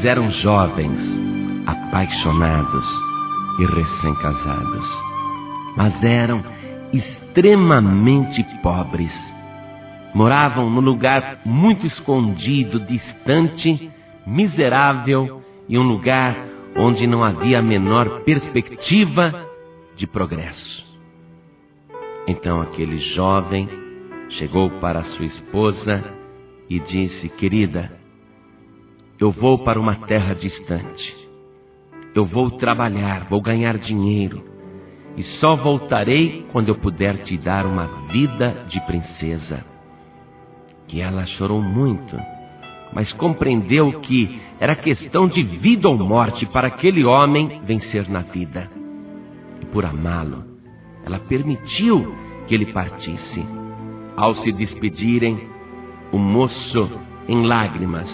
Eles eram jovens, apaixonados e recém-casados, mas eram extremamente pobres. Moravam num lugar muito escondido, distante, miserável, e um lugar onde não havia a menor perspectiva de progresso. Então aquele jovem chegou para sua esposa e disse: querida, eu vou para uma terra distante. Eu vou trabalhar, vou ganhar dinheiro, e só voltarei quando eu puder te dar uma vida de princesa. E ela chorou muito, mas compreendeu que era questão de vida ou morte para aquele homem vencer na vida. E por amá-lo, ela permitiu que ele partisse. Ao se despedirem, o moço, em lágrimas,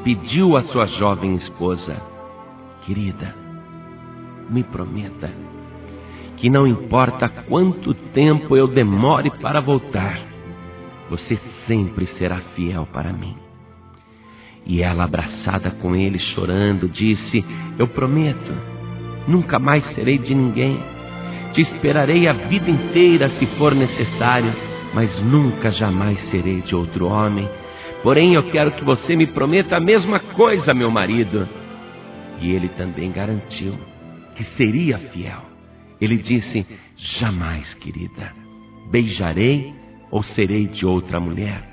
pediu à sua jovem esposa: querida, me prometa que não importa quanto tempo eu demore para voltar, você sempre será fiel para mim. E ela, abraçada com ele, chorando, disse: eu prometo, nunca mais serei de ninguém. Te esperarei a vida inteira se for necessário, mas nunca jamais serei de outro homem. Porém, eu quero que você me prometa a mesma coisa, meu marido. E ele também garantiu que seria fiel. Ele disse: jamais, querida, beijarei ou serei de outra mulher.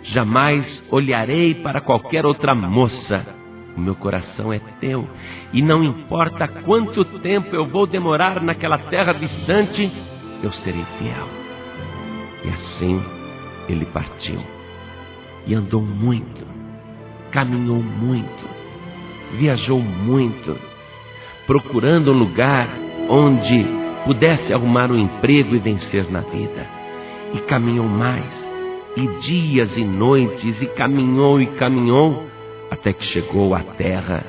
Jamais olharei para qualquer outra moça. O meu coração é teu, e não importa quanto tempo eu vou demorar naquela terra distante, eu serei fiel. E assim ele partiu. E andou muito, caminhou muito, viajou muito, procurando um lugar onde pudesse arrumar um emprego e vencer na vida. E caminhou mais, e dias e noites, e caminhou, até que chegou à terra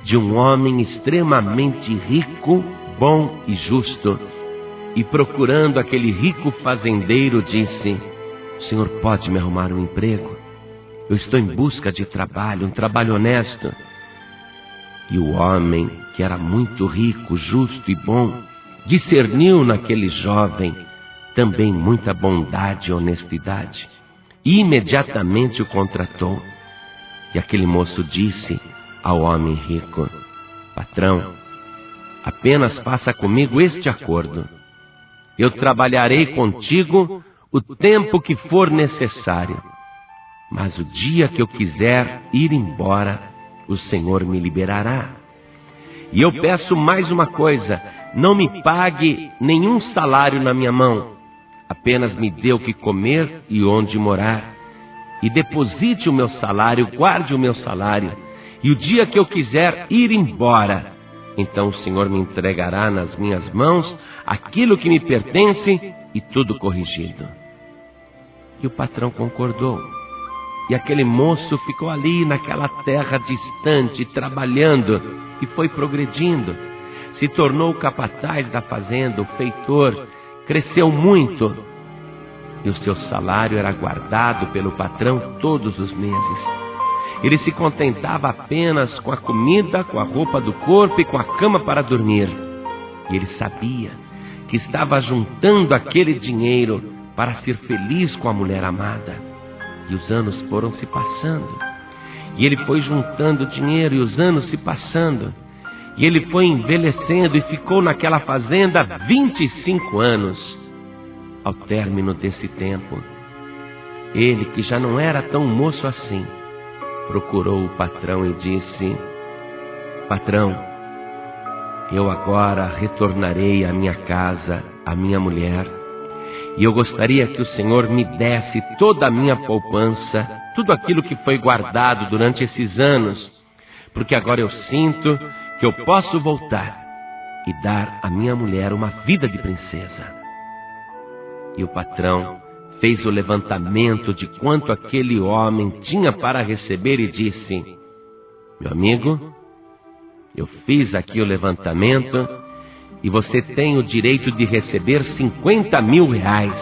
de um homem extremamente rico, bom e justo. E procurando aquele rico fazendeiro, disse: o senhor pode me arrumar um emprego? Eu estou em busca de trabalho, um trabalho honesto. E o homem, que era muito rico, justo e bom, discerniu naquele jovem também muita bondade e honestidade, e imediatamente o contratou. E aquele moço disse ao homem rico: patrão, apenas faça comigo este acordo: eu trabalharei contigo o tempo que for necessário, mas o dia que eu quiser ir embora, o Senhor me liberará. E eu peço mais uma coisa: não me pague nenhum salário na minha mão, apenas me dê o que comer e onde morar, e deposite o meu salário, guarde o meu salário, e o dia que eu quiser ir embora, então o Senhor me entregará nas minhas mãos aquilo que me pertence, e tudo corrigido. E o patrão concordou. E aquele moço ficou ali naquela terra distante, trabalhando, e foi progredindo. Se tornou o capataz da fazenda, o feitor, cresceu muito. E o seu salário era guardado pelo patrão todos os meses. Ele se contentava apenas com a comida, com a roupa do corpo e com a cama para dormir. E ele sabia que estava juntando aquele dinheiro para ser feliz com a mulher amada. E os anos foram se passando. E ele foi juntando dinheiro, e os anos se passando. E ele foi envelhecendo e ficou naquela fazenda 25 anos. Ao término desse tempo, ele, que já não era tão moço assim, procurou o patrão e disse: patrão, eu agora retornarei à minha casa, à minha mulher, e eu gostaria que o Senhor me desse toda a minha poupança, tudo aquilo que foi guardado durante esses anos, porque agora eu sinto que eu posso voltar e dar à minha mulher uma vida de princesa. E o patrão fez o levantamento de quanto aquele homem tinha para receber e disse: meu amigo, eu fiz aqui o levantamento e você tem o direito de receber 50 mil reais.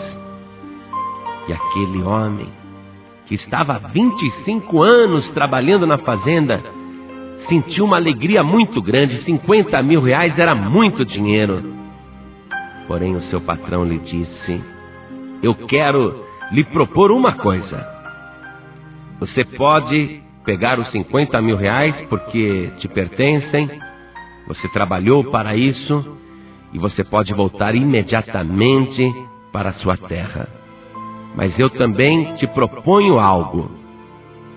E aquele homem, que estava há 25 anos trabalhando na fazenda, sentiu uma alegria muito grande. 50 mil reais era muito dinheiro. Porém, o seu patrão lhe disse: eu quero lhe propor uma coisa. Você pode pegar os 50 mil reais porque te pertencem, você trabalhou para isso, e você pode voltar imediatamente para a sua terra. Mas eu também te proponho algo.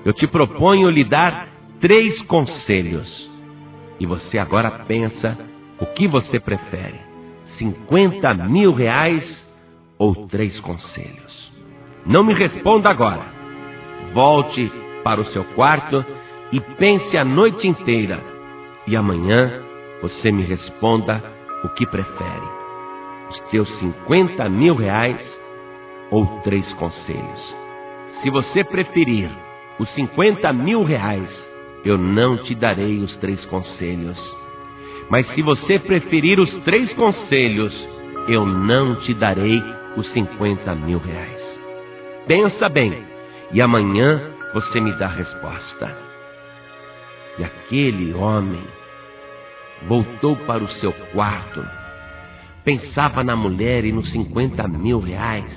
Eu te proponho lhe dar 3 conselhos. E você agora pensa o que você prefere: 50 mil reais ou 3 conselhos? Não me responda agora. Volte para o seu quarto e pense a noite inteira. E amanhã você me responda o que prefere: os teus 50 mil reais ou 3 conselhos. Se você preferir os 50 mil reais, eu não te darei os 3 conselhos. Mas se você preferir os 3 conselhos, eu não te darei os 50 mil reais. Pensa bem, e amanhã você me dá a resposta. E aquele homem voltou para o seu quarto, pensava na mulher e nos 50 mil reais,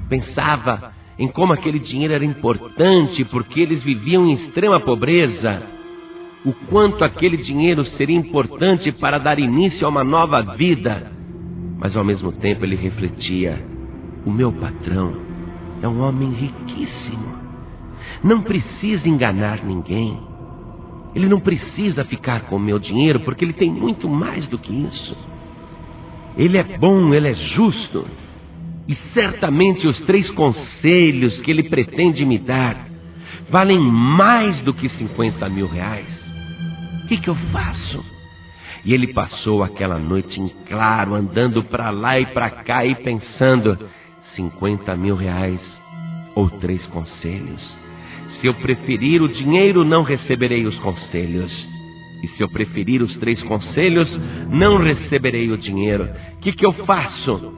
pensava em como aquele dinheiro era importante, porque eles viviam em extrema pobreza, o quanto aquele dinheiro seria importante para dar início a uma nova vida. Mas ao mesmo tempo ele refletia: o meu patrão é um homem riquíssimo, não precisa enganar ninguém, ele não precisa ficar com o meu dinheiro, porque ele tem muito mais do que isso. Ele é bom, ele é justo, e certamente os 3 conselhos que ele pretende me dar valem mais do que 50 mil reais. O que eu faço? E ele passou aquela noite em claro, andando para lá e para cá e pensando: 50 mil reais ou 3 conselhos? Se eu preferir o dinheiro, não receberei os conselhos. E se eu preferir os 3 conselhos, não receberei o dinheiro. O que eu faço?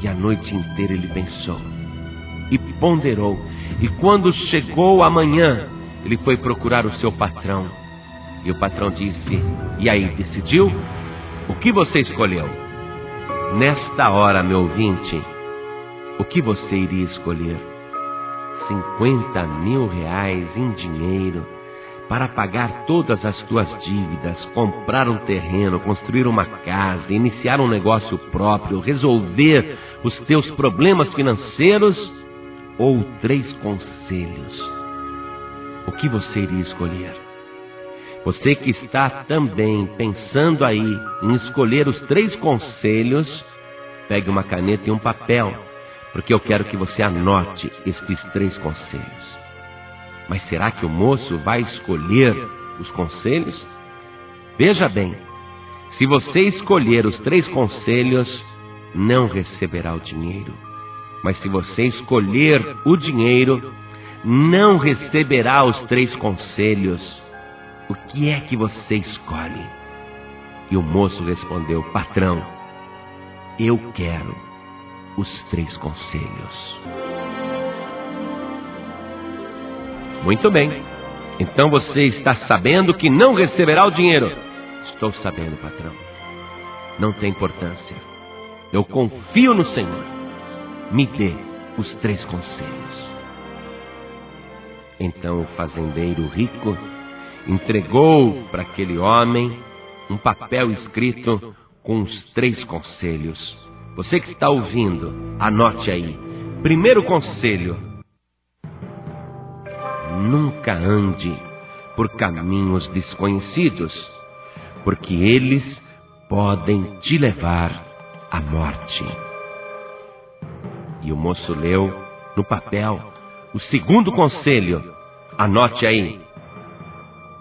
E a noite inteira ele pensou e ponderou. E quando chegou a manhã, ele foi procurar o seu patrão. E o patrão disse: e aí, decidiu? O que você escolheu? Nesta hora, meu ouvinte, o que você iria escolher? 50 mil reais em dinheiro para pagar todas as tuas dívidas, comprar um terreno, construir uma casa, iniciar um negócio próprio, resolver os teus problemas financeiros, ou 3 conselhos? O que você iria escolher? Você que está também pensando aí em escolher os 3 conselhos, pegue uma caneta e um papel, porque eu quero que você anote estes 3 conselhos. Mas será que o moço vai escolher os conselhos? Veja bem, se você escolher os 3 conselhos, não receberá o dinheiro. Mas se você escolher o dinheiro, não receberá os 3 conselhos. O que é que você escolhe? E o moço respondeu: patrão, eu quero os 3 conselhos. Muito bem. Então você está sabendo que não receberá o dinheiro? Estou sabendo, patrão. Não tem importância. Eu confio no Senhor. Me dê os 3 conselhos. Então o fazendeiro rico entregou para aquele homem um papel escrito com os 3 conselhos. Você que está ouvindo, anote aí. Primeiro conselho: nunca ande por caminhos desconhecidos, porque eles podem te levar à morte. E o moço leu no papel o segundo conselho. Anote aí: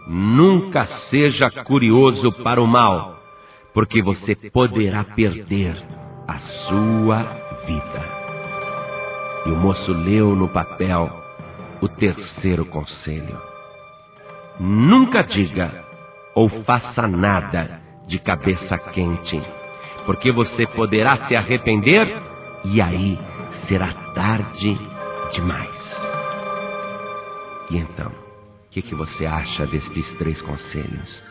nunca seja curioso para o mal, porque você poderá perder a sua vida. E o moço leu no papel o terceiro conselho: nunca diga ou faça nada de cabeça quente, porque você poderá se arrepender e aí será tarde demais. E então, o que você acha destes 3 conselhos?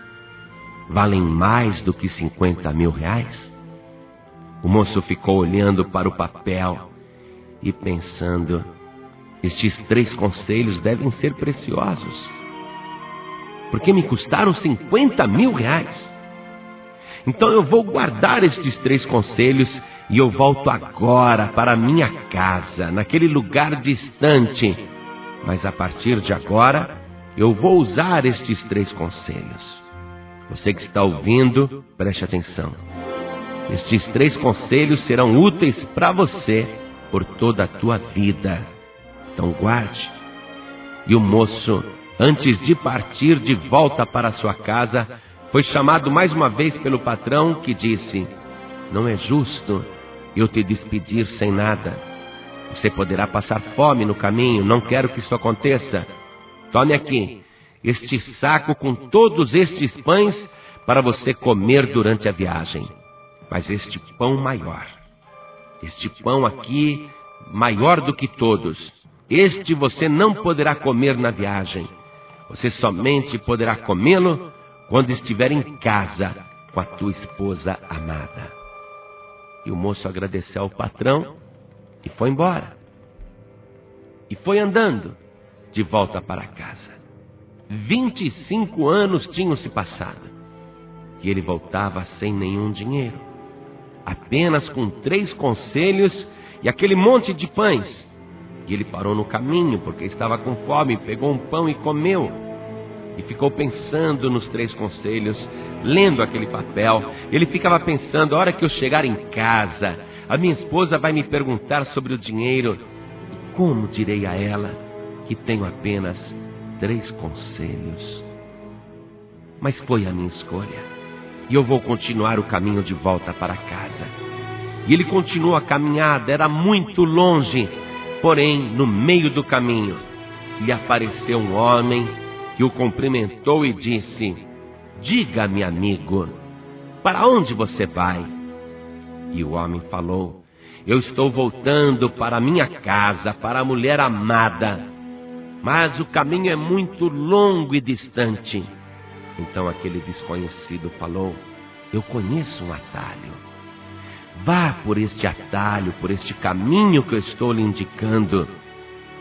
Valem mais do que 50 mil reais? O moço ficou olhando para o papel e pensando: estes 3 conselhos devem ser preciosos, porque me custaram 50 mil reais. Então eu vou guardar estes 3 conselhos e eu volto agora para a minha casa, naquele lugar distante. Mas a partir de agora, eu vou usar estes 3 conselhos. Você que está ouvindo, preste atenção. Estes 3 conselhos serão úteis para você por toda a tua vida. Então guarde. E o moço, antes de partir de volta para sua casa, foi chamado mais uma vez pelo patrão, que disse: não é justo eu te despedir sem nada. Você poderá passar fome no caminho, não quero que isso aconteça. Tome aqui este saco com todos estes pães para você comer durante a viagem. Mas este pão maior, este pão aqui, maior do que todos, este você não poderá comer na viagem. Você somente poderá comê-lo quando estiver em casa com a tua esposa amada. E o moço agradeceu ao patrão e foi embora. E foi andando de volta para casa. 25 anos tinham se passado e ele voltava sem nenhum dinheiro, apenas com 3 conselhos e aquele monte de pães. E ele parou no caminho porque estava com fome, pegou um pão e comeu. E ficou pensando nos 3 conselhos, lendo aquele papel. Ele ficava pensando: a hora que eu chegar em casa, a minha esposa vai me perguntar sobre o dinheiro. E como direi a ela que tenho apenas 3 conselhos? Mas foi a minha escolha. E eu vou continuar o caminho de volta para casa. E ele continuou a caminhada, era muito longe. Porém, no meio do caminho, lhe apareceu um homem que o cumprimentou e disse: diga-me, amigo, para onde você vai? E o homem falou: eu estou voltando para a minha casa, para a mulher amada, mas o caminho é muito longo e distante. Então aquele desconhecido falou: eu conheço um atalho. Vá por este atalho, por este caminho que eu estou lhe indicando,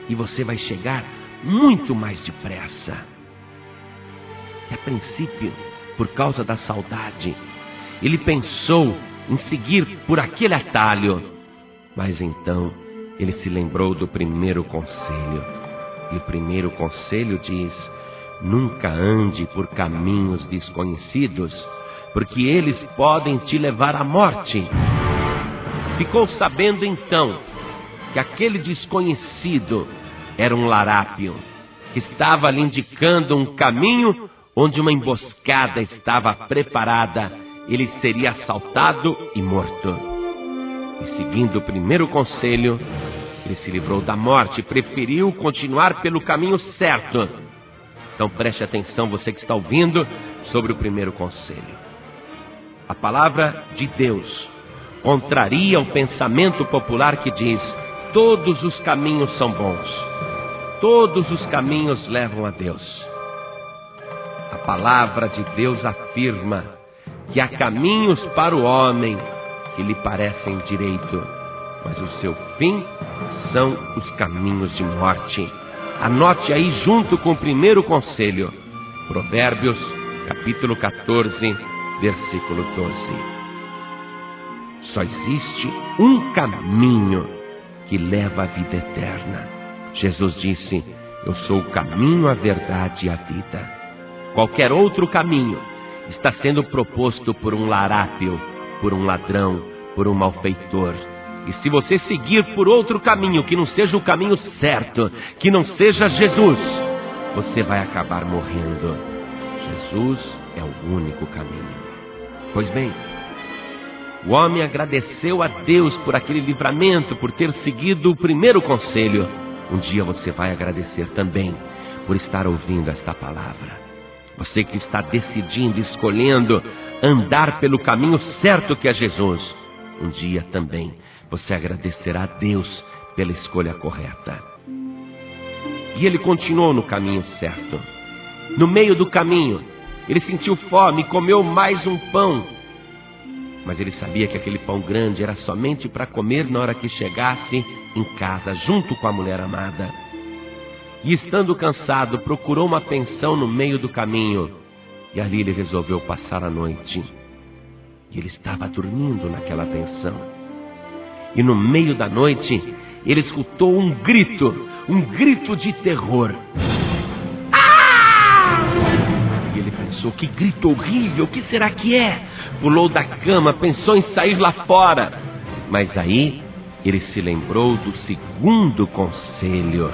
e você vai chegar muito mais depressa. E a princípio, por causa da saudade, ele pensou em seguir por aquele atalho. Mas então ele se lembrou do primeiro conselho. E o primeiro conselho diz: nunca ande por caminhos desconhecidos, porque eles podem te levar à morte. Ficou sabendo então que aquele desconhecido era um larápio, que estava lhe indicando um caminho onde uma emboscada estava preparada. Ele seria assaltado e morto. E seguindo o primeiro conselho, ele se livrou da morte, preferiu continuar pelo caminho certo. Então preste atenção, você que está ouvindo, sobre o primeiro conselho. A palavra de Deus contraria o pensamento popular que diz: todos os caminhos são bons, todos os caminhos levam a Deus. A palavra de Deus afirma que há caminhos para o homem que lhe parecem direito, mas o seu fim são os caminhos de morte. Anote aí junto com o primeiro conselho, Provérbios, capítulo 14, versículo 12. Só existe um caminho que leva à vida eterna. Jesus disse: eu sou o caminho, a verdade e a vida. Qualquer outro caminho está sendo proposto por um larápio, por um ladrão, por um malfeitor. E se você seguir por outro caminho que não seja o caminho certo, que não seja Jesus, você vai acabar morrendo. Jesus é o único caminho. Pois bem, o homem agradeceu a Deus por aquele livramento, por ter seguido o primeiro conselho. Um dia você vai agradecer também por estar ouvindo esta palavra. Você que está decidindo, escolhendo andar pelo caminho certo que é Jesus, um dia também você agradecerá a Deus pela escolha correta. E ele continuou no caminho certo. No meio do caminho, ele sentiu fome e comeu mais um pão. Mas ele sabia que aquele pão grande era somente para comer na hora que chegasse em casa, junto com a mulher amada. E estando cansado, procurou uma pensão no meio do caminho. E ali ele resolveu passar a noite. E ele estava dormindo naquela pensão. E no meio da noite, ele escutou um grito de terror. E ele pensou, que grito horrível, o que será que é? Pulou da cama, pensou em sair lá fora. Mas aí, ele se lembrou do segundo conselho.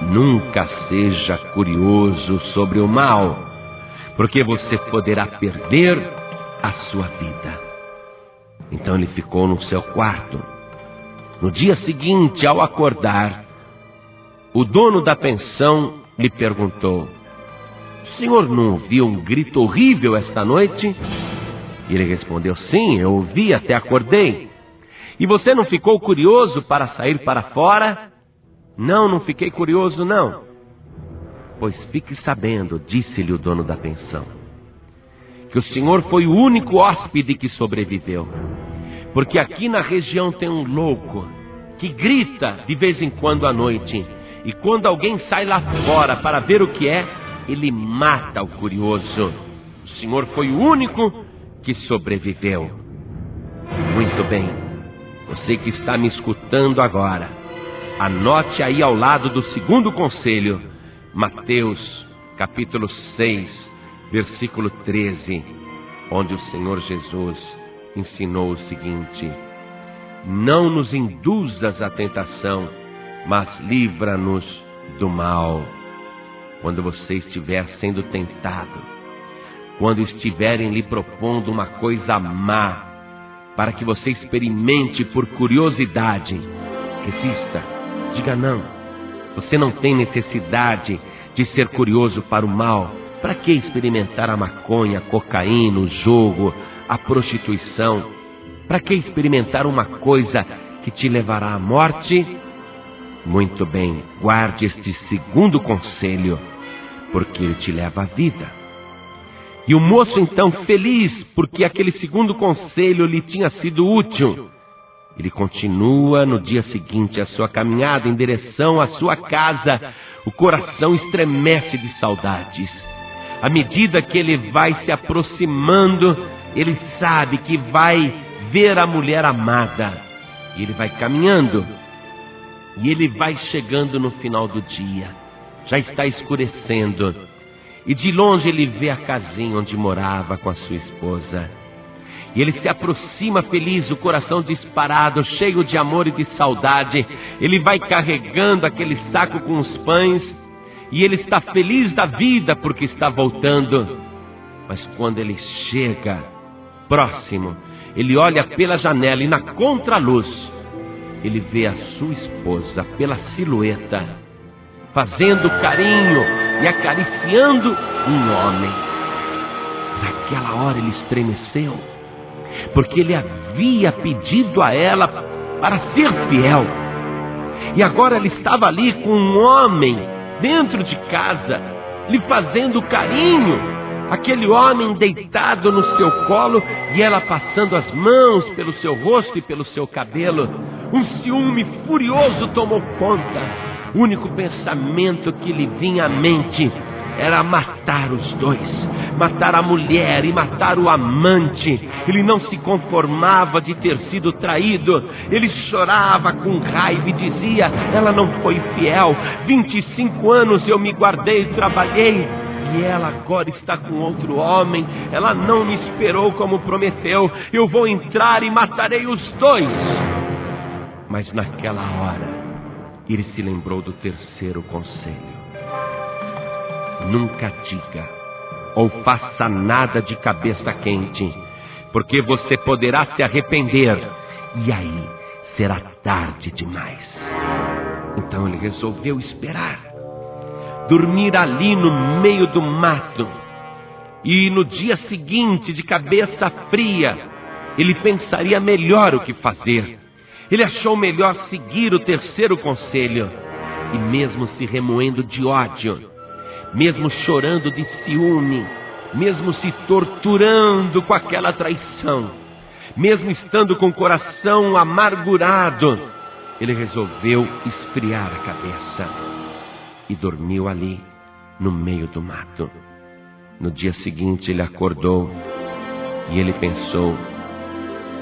Nunca seja curioso sobre o mal, porque você poderá perder a sua vida. Então ele ficou no seu quarto. No dia seguinte, ao acordar, o dono da pensão lhe perguntou: o senhor não ouviu um grito horrível esta noite? E ele respondeu: sim, eu ouvi, até acordei. E você não ficou curioso para sair para fora? Não, não fiquei curioso, não. Pois fique sabendo, disse-lhe o dono da pensão, que o senhor foi o único hóspede que sobreviveu. Porque aqui na região tem um louco que grita de vez em quando à noite. E quando alguém sai lá fora para ver o que é, ele mata o curioso. O senhor foi o único que sobreviveu. Muito bem, você que está me escutando agora, anote aí ao lado do segundo conselho, Mateus capítulo 6, versículo 13, onde o Senhor Jesus ensinou o seguinte: não nos induzas à tentação, mas livra-nos do mal. Quando você estiver sendo tentado, quando estiverem lhe propondo uma coisa má, para que você experimente por curiosidade, resista, diga não. Você não tem necessidade de ser curioso para o mal. Para que experimentar a maconha, a cocaína, o jogo, a prostituição? Para que experimentar uma coisa que te levará à morte? Muito bem, guarde este segundo conselho, porque ele te leva à vida. E o moço então, feliz porque aquele segundo conselho lhe tinha sido útil, ele continua no dia seguinte a sua caminhada em direção à sua casa. O coração estremece de saudades. À medida que ele vai se aproximando, ele sabe que vai ver a mulher amada. E ele vai caminhando. E ele vai chegando no final do dia. Já está escurecendo. E de longe ele vê a casinha onde morava com a sua esposa. E ele se aproxima feliz, o coração disparado, cheio de amor e de saudade. Ele vai carregando aquele saco com os pães. E ele está feliz da vida porque está voltando. Mas quando ele chega próximo, ele olha pela janela e na contraluz, ele vê a sua esposa pela silhueta, fazendo carinho e acariciando um homem. Naquela hora ele estremeceu, porque ele havia pedido a ela para ser fiel. E agora ela estava ali com um homem dentro de casa, lhe fazendo carinho. Aquele homem deitado no seu colo e ela passando as mãos pelo seu rosto e pelo seu cabelo. Um ciúme furioso tomou conta. O único pensamento que lhe vinha à mente era matar os dois, matar a mulher e matar o amante. Ele não se conformava de ter sido traído. Ele chorava com raiva e dizia: ela não foi fiel. 25 anos eu me guardei e trabalhei, e ela agora está com outro homem. Ela não me esperou como prometeu. Eu vou entrar e matarei os dois. Mas naquela hora ele se lembrou do terceiro conselho: nunca diga ou faça nada de cabeça quente, porque você poderá se arrepender, e aí será tarde demais. Então ele resolveu esperar, dormir ali no meio do mato. E no dia seguinte, de cabeça fria, ele pensaria melhor o que fazer. Ele achou melhor seguir o terceiro conselho. E mesmo se remoendo de ódio, mesmo chorando de ciúme, mesmo se torturando com aquela traição, mesmo estando com o coração amargurado, ele resolveu esfriar a cabeça e dormiu ali no meio do mato. No dia seguinte ele acordou e ele pensou: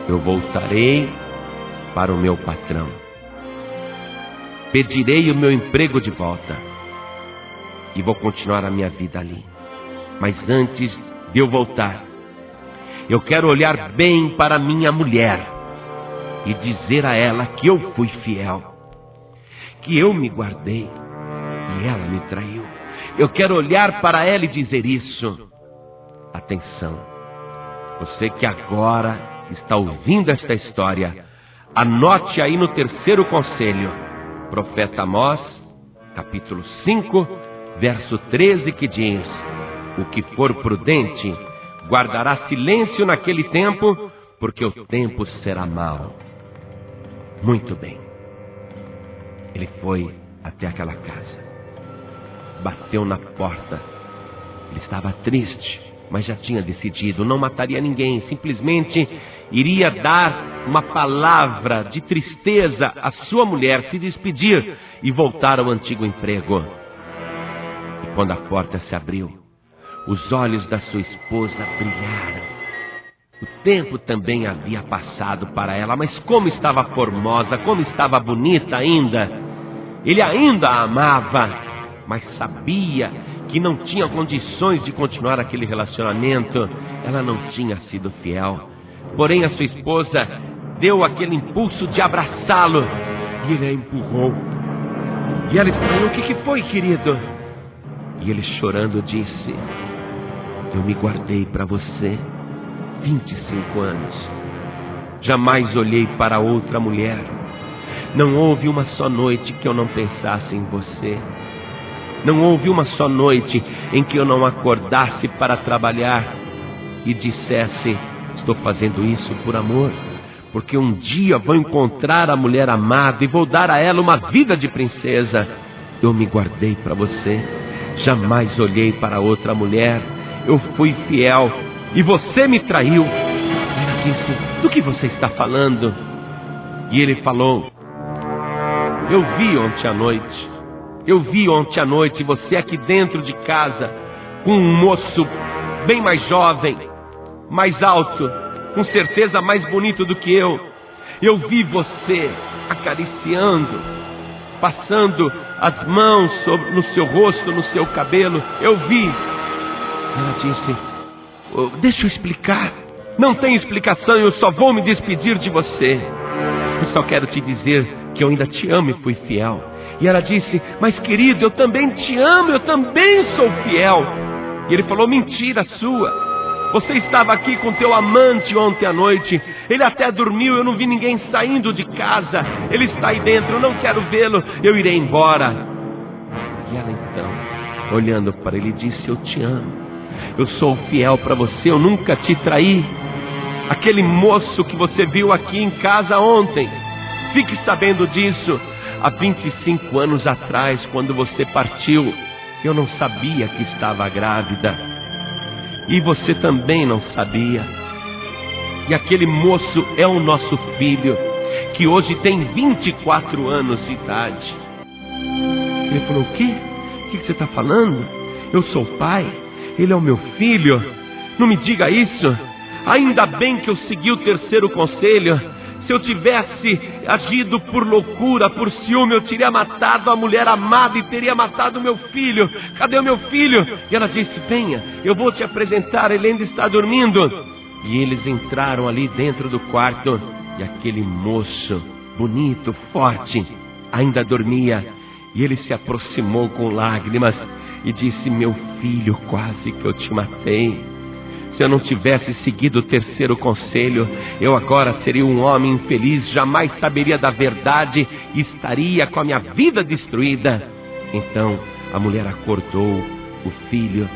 eu voltarei para o meu patrão, pedirei o meu emprego de volta e vou continuar a minha vida ali. Mas antes de eu voltar, eu quero olhar bem para minha mulher e dizer a ela que eu fui fiel, que eu me guardei e ela me traiu. Eu quero olhar para ela e dizer isso. Atenção, você que agora está ouvindo esta história, anote aí no 3º conselho, profeta Amós, capítulo 5, verso 13, que diz: o que for prudente guardará silêncio naquele tempo, porque o tempo será mau. Muito bem. Ele foi até aquela casa, bateu na porta. Ele estava triste, mas já tinha decidido, não mataria ninguém, simplesmente iria dar uma palavra de tristeza à sua mulher, se despedir e voltar ao antigo emprego. E quando a porta se abriu, os olhos da sua esposa brilharam. O tempo também havia passado para ela, mas como estava formosa, como estava bonita ainda. Ele ainda a amava, mas sabia que não tinha condições de continuar aquele relacionamento. Ela não tinha sido fiel. Porém, a sua esposa deu aquele impulso de abraçá-lo e ele a empurrou. E ela estranhou: o que foi, querido? E ele, chorando, disse: eu me guardei para você 25 anos. Jamais olhei para outra mulher. Não houve uma só noite que eu não pensasse em você. Não houve uma só noite em que eu não acordasse para trabalhar e dissesse: estou fazendo isso por amor, porque um dia vou encontrar a mulher amada e vou dar a ela uma vida de princesa. Eu me guardei para você. Jamais olhei para outra mulher. Eu fui fiel e você me traiu. Ela disse: do que você está falando? E ele falou: eu vi ontem à noite. Eu vi ontem à noite você aqui dentro de casa com um moço bem mais jovem, mais alto, com certeza mais bonito do que eu. Eu vi você acariciando, passando as mãos no seu rosto, no seu cabelo. Eu vi. Ela disse: deixa eu explicar. Não tem explicação, eu só vou me despedir de você. Eu só quero te dizer que eu ainda te amo e fui fiel. E ela disse: mas querido, eu também te amo, eu também sou fiel. E ele falou: mentira sua. Você estava aqui com teu amante ontem à noite. Ele até dormiu, eu não vi ninguém saindo de casa. Ele está aí dentro, eu não quero vê-lo, eu irei embora. E ela então, olhando para ele, disse: eu te amo, eu sou fiel para você, eu nunca te traí. Aquele moço que você viu aqui em casa ontem, fique sabendo disso. Há 25 anos atrás, quando você partiu, eu não sabia que estava grávida. E você também não sabia. E aquele moço é o nosso filho, que hoje tem 24 anos de idade. Ele falou: o quê? O que você está falando? Eu sou o pai, ele é o meu filho. Não me diga isso. Ainda bem que eu segui o 3º conselho. Se eu tivesse agido por loucura, por ciúme, eu teria matado a mulher amada e teria matado o meu filho. Cadê o meu filho? E ela disse: venha, eu vou te apresentar, ele ainda está dormindo. E eles entraram ali dentro do quarto e aquele moço, bonito, forte, ainda dormia. E ele se aproximou com lágrimas e disse: meu filho, quase que eu te matei. Se eu não tivesse seguido o 3º conselho, eu agora seria um homem infeliz, jamais saberia da verdade e estaria com a minha vida destruída. Então a mulher acordou o filho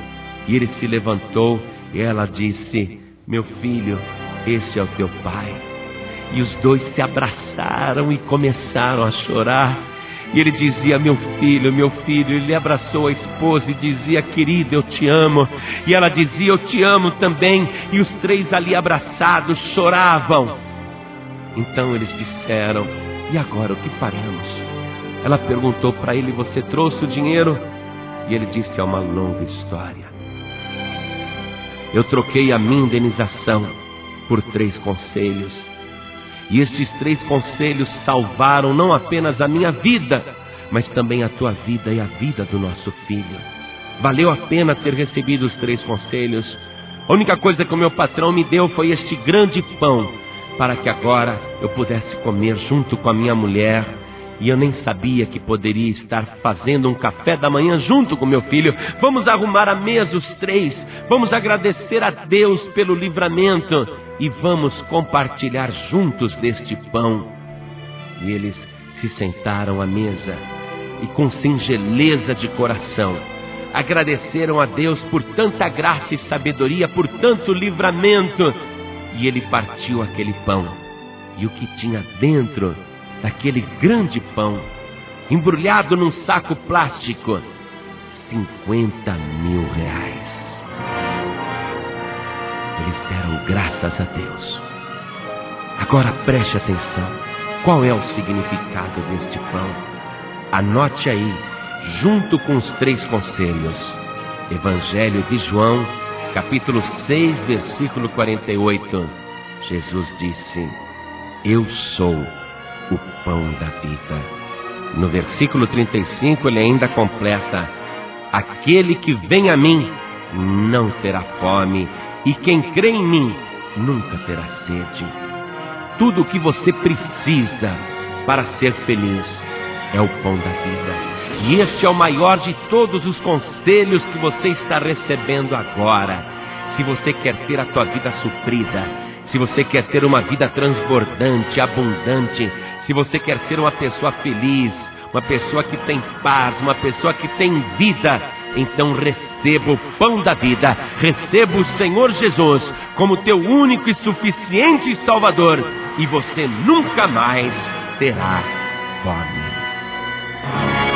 e ele se levantou e ela disse: meu filho, esse é o teu pai. E os dois se abraçaram e começaram a chorar. E ele dizia: meu filho, meu filho. Ele abraçou a esposa e dizia: querida, eu te amo. E ela dizia: eu te amo também. E os três ali abraçados choravam. Então eles disseram: e agora o que faremos? Ela perguntou para ele: você trouxe o dinheiro? E ele disse: é uma longa história. Eu troquei a minha indenização por 3 conselhos. E estes 3 conselhos salvaram não apenas a minha vida, mas também a tua vida e a vida do nosso filho. Valeu a pena ter recebido os 3 conselhos. A única coisa que o meu patrão me deu foi este grande pão, para que agora eu pudesse comer junto com a minha mulher. E eu nem sabia que poderia estar fazendo um café da manhã junto com meu filho. Vamos arrumar a mesa os 3. Vamos agradecer a Deus pelo livramento. E vamos compartilhar juntos deste pão. E eles se sentaram à mesa. E com singeleza de coração, agradeceram a Deus por tanta graça e sabedoria, por tanto livramento. E ele partiu aquele pão. E o que tinha dentro daquele grande pão, embrulhado num saco plástico, 50 mil reais. Eles deram graças a Deus. Agora preste atenção. Qual é o significado deste pão? Anote aí, junto com os 3 conselhos. Evangelho de João, capítulo 6, versículo 48. Jesus disse: eu sou o pão da vida. No versículo 35 ele ainda completa: aquele que vem a mim não terá fome, e quem crê em mim nunca terá sede. Tudo o que você precisa para ser feliz é o pão da vida. E este é o maior de todos os conselhos que você está recebendo agora. Se você quer ter a tua vida suprida, se você quer ter uma vida transbordante, abundante, se você quer ser uma pessoa feliz, uma pessoa que tem paz, uma pessoa que tem vida, então receba o pão da vida, receba o Senhor Jesus como teu único e suficiente Salvador, e você nunca mais terá fome.